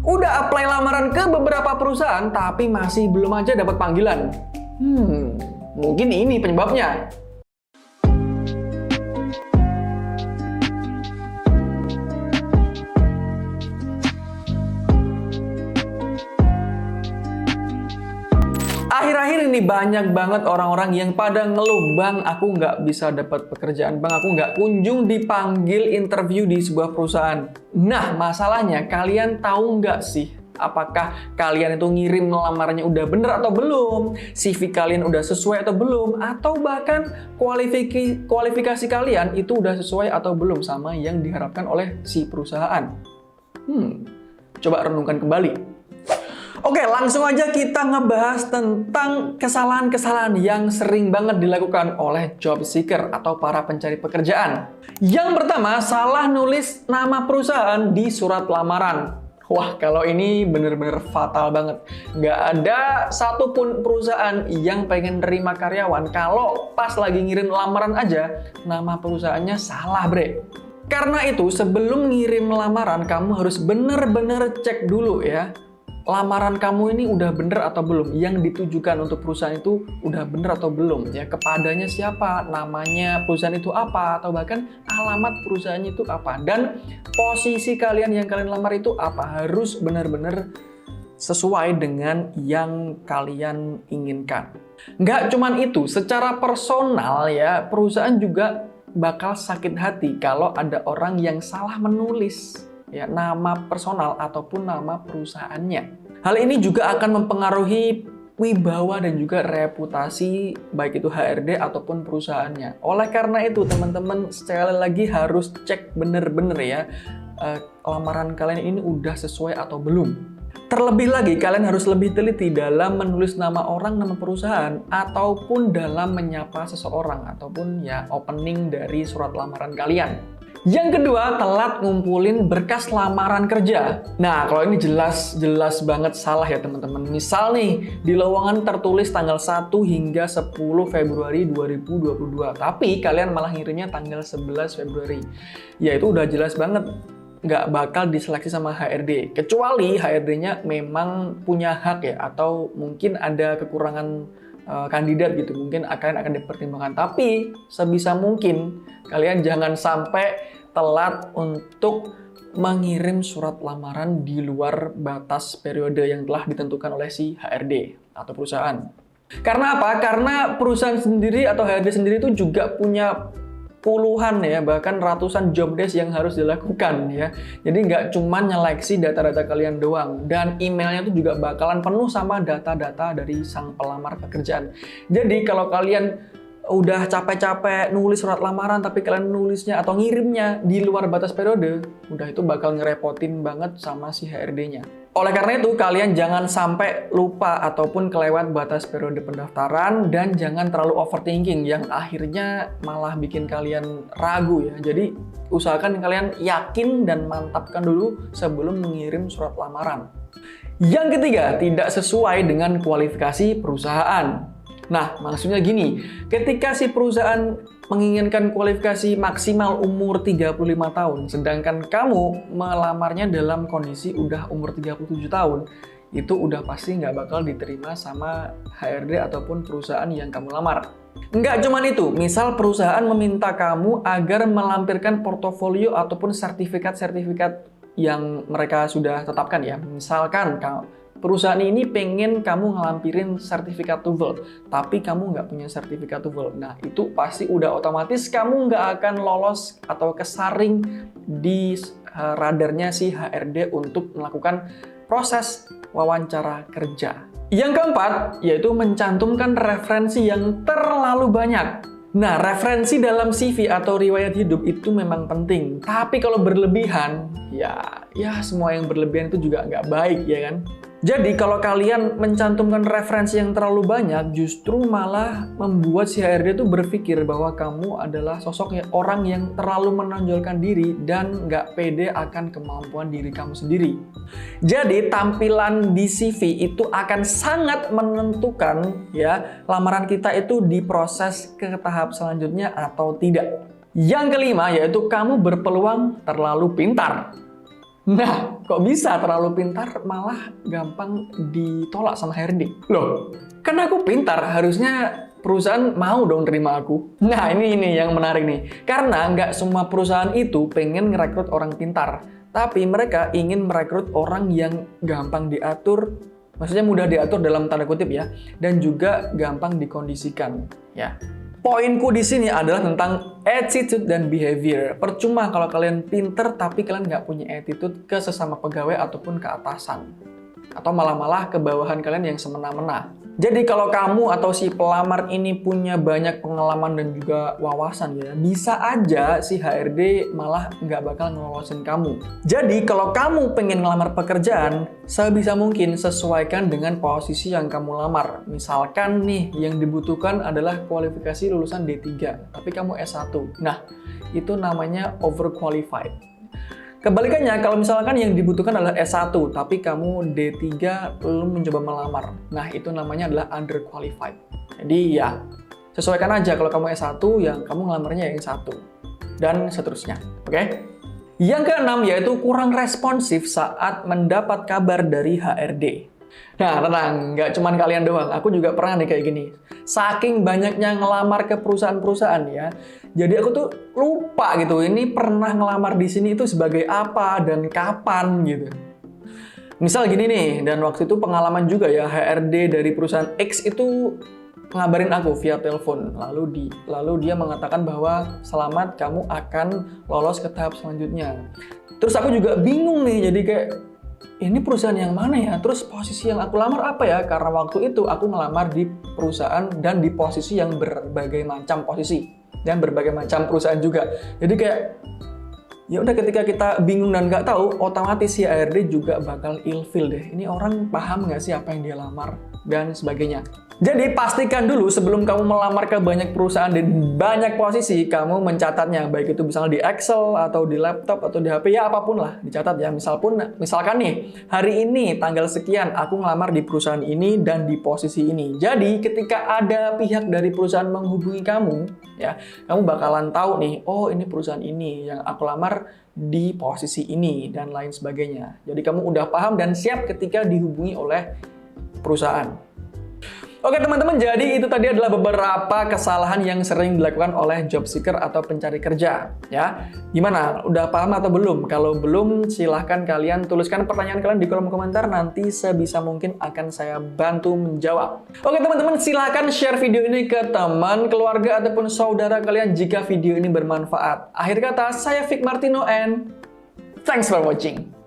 Udah apply lamaran ke beberapa perusahaan tapi masih belum aja dapat panggilan. Mungkin ini penyebabnya. Akhir-akhir ini banyak banget orang-orang yang pada ngeluh, "Bang, aku nggak bisa dapat pekerjaan. Bang, aku nggak kunjung dipanggil interview di sebuah perusahaan." Nah, masalahnya kalian tahu nggak sih? Apakah kalian itu ngirim lamarannya udah bener atau belum? CV kalian udah sesuai atau belum? Atau bahkan kualifikasi kalian itu udah sesuai atau belum sama yang diharapkan oleh si perusahaan? Coba renungkan kembali. Oke, langsung aja kita ngebahas tentang kesalahan-kesalahan yang sering banget dilakukan oleh job seeker atau para pencari pekerjaan. Yang pertama, salah nulis nama perusahaan di surat lamaran. Wah, kalau ini bener-bener fatal banget. Nggak ada satupun perusahaan yang pengen nerima karyawan kalau pas lagi ngirim lamaran aja, nama perusahaannya salah, bre. Karena itu, sebelum ngirim lamaran, kamu harus bener-bener cek dulu ya. Lamaran kamu ini udah bener atau belum? Yang ditujukan untuk perusahaan itu udah bener atau belum? Ya, kepadanya siapa? Namanya perusahaan itu apa? Atau bahkan alamat perusahaannya itu apa? Dan posisi kalian yang kalian lamar itu apa? Harus bener-bener sesuai dengan yang kalian inginkan. Nggak cuman itu, secara personal ya, perusahaan juga bakal sakit hati kalau ada orang yang salah menulis ya, nama personal ataupun nama perusahaannya. Hal ini juga akan mempengaruhi wibawa dan juga reputasi baik itu HRD ataupun perusahaannya. Oleh karena itu, teman-teman sekali lagi harus cek bener-bener ya, lamaran kalian ini udah sesuai atau belum. Terlebih lagi, kalian harus lebih teliti dalam menulis nama orang, nama perusahaan, ataupun dalam menyapa seseorang, ataupun ya opening dari surat lamaran kalian. Yang kedua, telat ngumpulin berkas lamaran kerja. Nah, kalau ini jelas banget salah ya teman-teman. Misal nih, di lowongan tertulis tanggal 1 hingga 10 Februari 2022. Tapi kalian malah ngirimnya tanggal 11 Februari. Ya itu udah jelas banget nggak bakal diseleksi sama HRD. Kecuali HRD-nya memang punya hak ya, atau mungkin ada kekurangan kandidat gitu, mungkin akan dipertimbangkan. Tapi sebisa mungkin kalian jangan sampai telat untuk mengirim surat lamaran di luar batas periode yang telah ditentukan oleh si HRD atau perusahaan. Karena apa? Karena perusahaan sendiri atau HRD sendiri itu juga punya puluhan ya, bahkan ratusan job desk yang harus dilakukan ya. Jadi nggak cuma nyeleksi data-data kalian doang, dan emailnya itu juga bakalan penuh sama data-data dari sang pelamar pekerjaan. Jadi kalau kalian udah capek-capek nulis surat lamaran tapi kalian nulisnya atau ngirimnya di luar batas periode, udah itu bakal ngerepotin banget sama si HRD-nya. Oleh karena itu, kalian jangan sampai lupa ataupun kelewat batas periode pendaftaran, dan jangan terlalu overthinking yang akhirnya malah bikin kalian ragu ya. Jadi usahakan kalian yakin dan mantapkan dulu sebelum mengirim surat lamaran. Yang ketiga, tidak sesuai dengan kualifikasi perusahaan. Nah, maksudnya gini, ketika si perusahaan menginginkan kualifikasi maksimal umur 35 tahun, sedangkan kamu melamarnya dalam kondisi udah umur 37 tahun, itu udah pasti nggak bakal diterima sama HRD ataupun perusahaan yang kamu lamar. Nggak cuma itu, misal perusahaan meminta kamu agar melampirkan portofolio ataupun sertifikat-sertifikat yang mereka sudah tetapkan ya. Misalkan perusahaan ini pengen kamu ngelampirin sertifikat TOEFL, tapi kamu nggak punya sertifikat TOEFL. Nah, itu pasti udah otomatis kamu nggak akan lolos atau kesaring di radarnya si HRD untuk melakukan proses wawancara kerja. Yang keempat, yaitu mencantumkan referensi yang terlalu banyak. Nah, referensi dalam CV atau riwayat hidup itu memang penting. Tapi kalau berlebihan, ya semua yang berlebihan itu juga nggak baik, ya kan? Jadi kalau kalian mencantumkan referensi yang terlalu banyak, justru malah membuat si HRD itu berpikir bahwa kamu adalah sosok orang yang terlalu menonjolkan diri dan nggak pede akan kemampuan diri kamu sendiri. Jadi tampilan di CV itu akan sangat menentukan ya lamaran kita itu diproses ke tahap selanjutnya atau tidak. Yang kelima yaitu kamu berpeluang terlalu pintar. Nah, kok bisa terlalu pintar malah gampang ditolak sama HRD? Loh, kan aku pintar, harusnya perusahaan mau dong terima aku. Nah, ini yang menarik nih. Karena nggak semua perusahaan itu pengen ngerekrut orang pintar. Tapi mereka ingin merekrut orang yang gampang diatur, maksudnya mudah diatur dalam tanda kutip ya, dan juga gampang dikondisikan. Ya. Poinku di sini adalah tentang attitude dan behavior. Percuma kalau kalian pinter tapi kalian nggak punya attitude ke sesama pegawai ataupun ke atasan. Atau malah ke bawahan kalian yang semena-mena. Jadi kalau kamu atau si pelamar ini punya banyak pengalaman dan juga wawasan ya, bisa aja si HRD malah nggak bakal ngelolosin kamu. Jadi kalau kamu pengen ngelamar pekerjaan, sebisa mungkin sesuaikan dengan posisi yang kamu lamar. Misalkan nih, yang dibutuhkan adalah kualifikasi lulusan D3, tapi kamu S1. Nah, itu namanya overqualified. Kebalikannya, kalau misalkan yang dibutuhkan adalah S1, tapi kamu D3 belum mencoba melamar. Nah, itu namanya adalah underqualified. Jadi ya, sesuaikan aja kalau kamu S1, yang kamu ngelamarnya yang S1. Dan seterusnya, oke? Yang keenam yaitu kurang responsif saat mendapat kabar dari HRD. Nah, tenang, nggak cuma kalian doang. Aku juga pernah nih kayak gini. Saking banyaknya ngelamar ke perusahaan-perusahaan ya, jadi aku tuh lupa gitu. Ini pernah ngelamar di sini itu sebagai apa dan kapan gitu. Misal gini nih, dan waktu itu pengalaman juga ya, HRD dari perusahaan X itu ngabarin aku via telepon. Lalu dia mengatakan bahwa selamat, kamu akan lolos ke tahap selanjutnya. Terus aku juga bingung nih, jadi kayak ini perusahaan yang mana ya? Terus posisi yang aku lamar apa ya? Karena waktu itu aku ngelamar di perusahaan dan di posisi yang berbagai macam posisi dan berbagai macam perusahaan juga. Jadi kayak ya udah, ketika kita bingung dan nggak tahu, otomatis si HRD juga bakal ilfil deh. Ini orang paham nggak sih apa yang dia lamar dan sebagainya. Jadi pastikan dulu sebelum kamu melamar ke banyak perusahaan di banyak posisi, kamu mencatatnya, baik itu misalnya di Excel atau di laptop atau di HP, ya apapun lah dicatat ya. Misalkan nih, hari ini tanggal sekian aku ngelamar di perusahaan ini dan di posisi ini. Jadi ketika ada pihak dari perusahaan menghubungi kamu, ya kamu bakalan tahu nih, oh ini perusahaan ini yang aku lamar di posisi ini dan lain sebagainya. Jadi kamu udah paham dan siap ketika dihubungi oleh perusahaan. Oke teman-teman, jadi itu tadi adalah beberapa kesalahan yang sering dilakukan oleh job seeker atau pencari kerja. Ya, gimana? Udah paham atau belum? Kalau belum, silahkan kalian tuliskan pertanyaan kalian di kolom komentar. Nanti sebisa mungkin akan saya bantu menjawab. Oke teman-teman, silahkan share video ini ke teman, keluarga, ataupun saudara kalian jika video ini bermanfaat. Akhir kata, saya Vic Martino and thanks for watching.